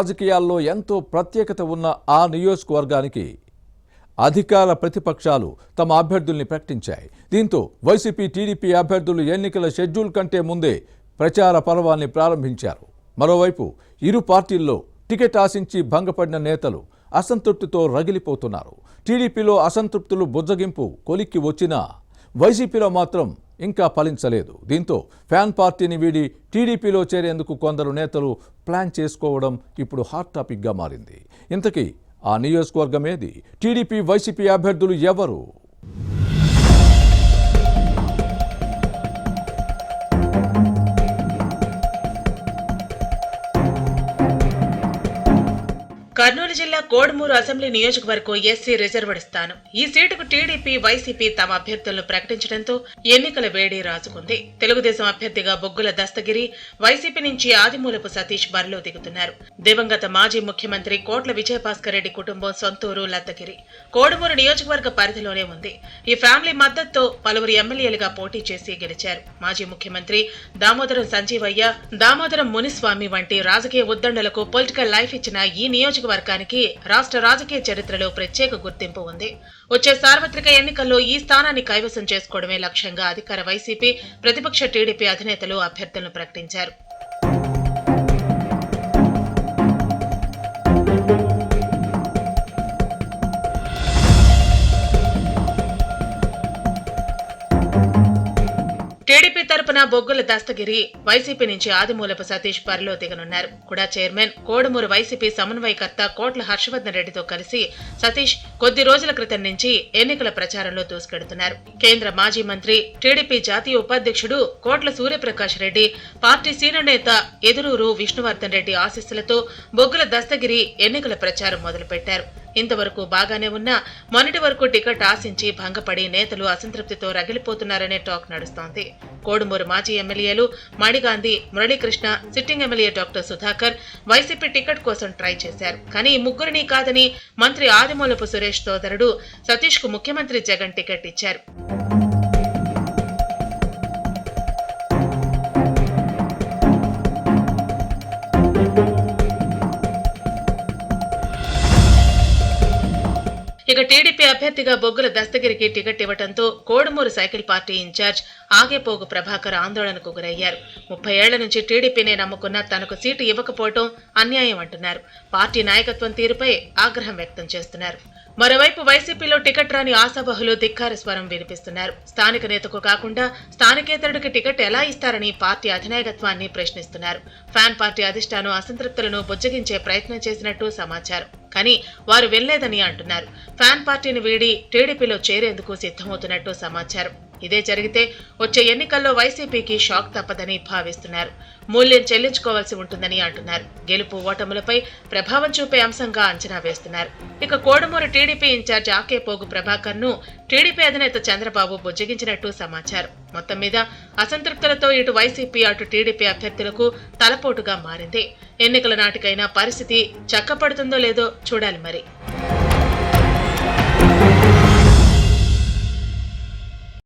రాజకీయాల్లో ఎంతో ప్రత్యేకత ఉన్న ఆ నియోజకవర్గానికి అధికార ప్రతిపక్షాలు తమ అభ్యర్థుల్ని ప్రకటించాయి. దీంతో వైసీపీ టీడీపీ అభ్యర్థులు ఎన్నికల షెడ్యూల్ కంటే ముందే ప్రచార పర్వాన్ని ప్రారంభించారు. మరోవైపు ఇరు పార్టీల్లో టికెట్ ఆశించి భంగపడిన నేతలు అసంతృప్తితో రగిలిపోతున్నారు. టీడీపీలో అసంతృప్తులు బుజ్జగింపు కొలిక్కి వచ్చినా వైసీపీలో మాత్రం ఇంకా ఫలించలేదు. దీంతో ఫ్యాన్ పార్టీని వీడి టీడీపీలో చేరేందుకు కొందరు నేతలు ప్లాన్ చేసుకోవడం ఇప్పుడు హాట్ టాపిక్గా మారింది. ఇంతకీ ఆ నియోజకవర్గం ఏది? టీడీపీ వైసీపీ అభ్యర్థులు ఎవరు? కర్నూలు జిల్లా కోడుమూరు అసెంబ్లీ నియోజకవర్గం ఎస్సీ రిజర్వ్డ్ స్థానం. ఈ సీటుకు టీడీపీ వైసీపీ తమ అభ్యర్థులను ప్రకటించడంతో ఎన్నికల వేడి రాజుకుంది. తెలుగుదేశం అభ్యర్థిగా బొగ్గుల దస్తగిరి, వైసీపీ నుంచి ఆదిమూలపు సతీష్ బరిలో దిగుతున్నారు. దివంగత మాజీ ముఖ్యమంత్రి కోట్ల విజయభాస్కర్ రెడ్డి కుటుంబం సొంతూరు లద్దగిరి కోడుమూరు నియోజకవర్గ పరిధిలోనే ఉంది. ఈ ఫ్యామిలీ మద్దతుతో పలువురు ఎమ్మెల్యేలుగా పోటీ చేసి గెలిచారు. మాజీ ముఖ్యమంత్రి దామోదరం సంజీవయ్య, దామోదరం మునిస్వామి వంటి రాజకీయ ఉద్దండులకు పొలిటికల్ లైఫ్ ఇచ్చిన ఈ నియోజకవర్గానికి రాష్ట్ర రాజకీయ చరిత్రలో ప్రత్యేక గుర్తింపు ఉంది. వచ్చే సార్వత్రిక ఎన్నికల్లో ఈ స్థానాన్ని కైవసం చేసుకోవడమే లక్ష్యంగా అధికార వైసీపీ, ప్రతిపక్ష టీడీపీ అధినేతలు అభ్యర్థులను ప్రకటించారు. టీడీపీ తరపున బొగ్గుల దస్తగిరి, వైసీపీ నుంచి ఆదిమూలపు సతీష్ బరిలో దిగనున్నారు. కూడా చైర్మన్, కోడుమూరు వైసీపీ సమన్వయకర్త కోట్ల హర్షవర్ధన్ రెడ్డితో కలిసి సతీష్ కొద్ది రోజుల క్రితం నుంచి ఎన్నికల ప్రచారంలో దూసుకెడుతున్నారు. కేంద్ర మాజీ మంత్రి, టీడీపీ జాతీయ ఉపాధ్యక్షుడు కోట్ల సూర్యప్రకాష్ రెడ్డి, పార్టీ సీనియర్ నేత ఎదురూరు విష్ణువర్ధన్ రెడ్డి ఆశీస్సులతో బొగ్గుల దస్తగిరి ఎన్నికల ప్రచారం మొదలుపెట్టారు. ఇంతవరకు బాగానే ఉన్నా మొన్నటి వరకు టికెట్ ఆశించి భంగపడి నేతలు అసంతృప్తితో రగిలిపోతున్నారనే టాక్ నడుస్తోంది. కోడుమూరు మాజీ ఎమ్మెల్యేలు Mani Gandhi, Muralikrishna, sitting MLA doctor Sudhakar YCP ticket కోసం ట్రై చేశారు. కానీ ఈ ముగ్గురిని కాదని మంత్రి ఆదిమూలపు సురేష్ సోదరుడు సతీష్ కు ముఖ్యమంత్రి జగన్ టికెట్ ఇచ్చారు. ఇక టీడీపీ అభ్యర్థిగా బొగ్గుల దస్తగిరికి టికెట్ ఇవ్వడంతో Kodumur cycle party incharge Agepogu Prabhakar ఆందోళనకు గురయ్యారు. 30 ఏళ్ల నుంచి టీడీపీనే నమ్ముకున్న తనకు సీటు ఇవ్వకపోవడం అన్యాయం అంటున్నారు. పార్టీ నాయకత్వం తీరుపై ఆగ్రహం వ్యక్తం చేస్తున్నారు. మరోవైపు వైసీపీలో టికెట్ రాని ఆశావహులు ధిక్కార స్వరం వినిపిస్తున్నారు. స్థానిక నేతకు కాకుండా స్థానికేతరుడికి టికెట్ ఎలా ఇస్తారని పార్టీ అధినాయకత్వాన్ని ప్రశ్నిస్తున్నారు. ఫ్యాన్ పార్టీ అధిష్టానం అసంతృప్తులను బుజ్జగించే ప్రయత్నం చేసినట్టు సమాచారం. కానీ వారు వెళ్లేదని అంటున్నారు. ఫ్యాన్ పార్టీని వీడి టీడీపీలో చేరేందుకు సిద్ధమవుతున్నట్టు సమాచారం. ఇదే జరిగితే వచ్చే ఎన్నికల్లో వైసీపీకి షాక్ తప్పదని భావిస్తున్నారు. మూల్యం చెల్లించుకోవాల్సి ఉంటుందని అంటున్నారు. గెలుపు ఓటములపై ప్రభావం చూపే అంశంగా అంచనా వేస్తున్నారు. ఇక కోడుమూరు టీడీపీ ఇన్ఛార్జ్ ఆకేపోగు ప్రభాకర్ ను టీడీపీ అధినేత చంద్రబాబు బుజ్జగించినట్టు సమాచారం. మొత్తం మీద అసంతృప్తులతో ఇటు వైసీపీ అటు టీడీపీ అభ్యర్థులకు తలపోటుగా మారింది. ఎన్నికల నాటికైనా పరిస్థితి చక్కపడుతుందో లేదో చూడాలి మరి.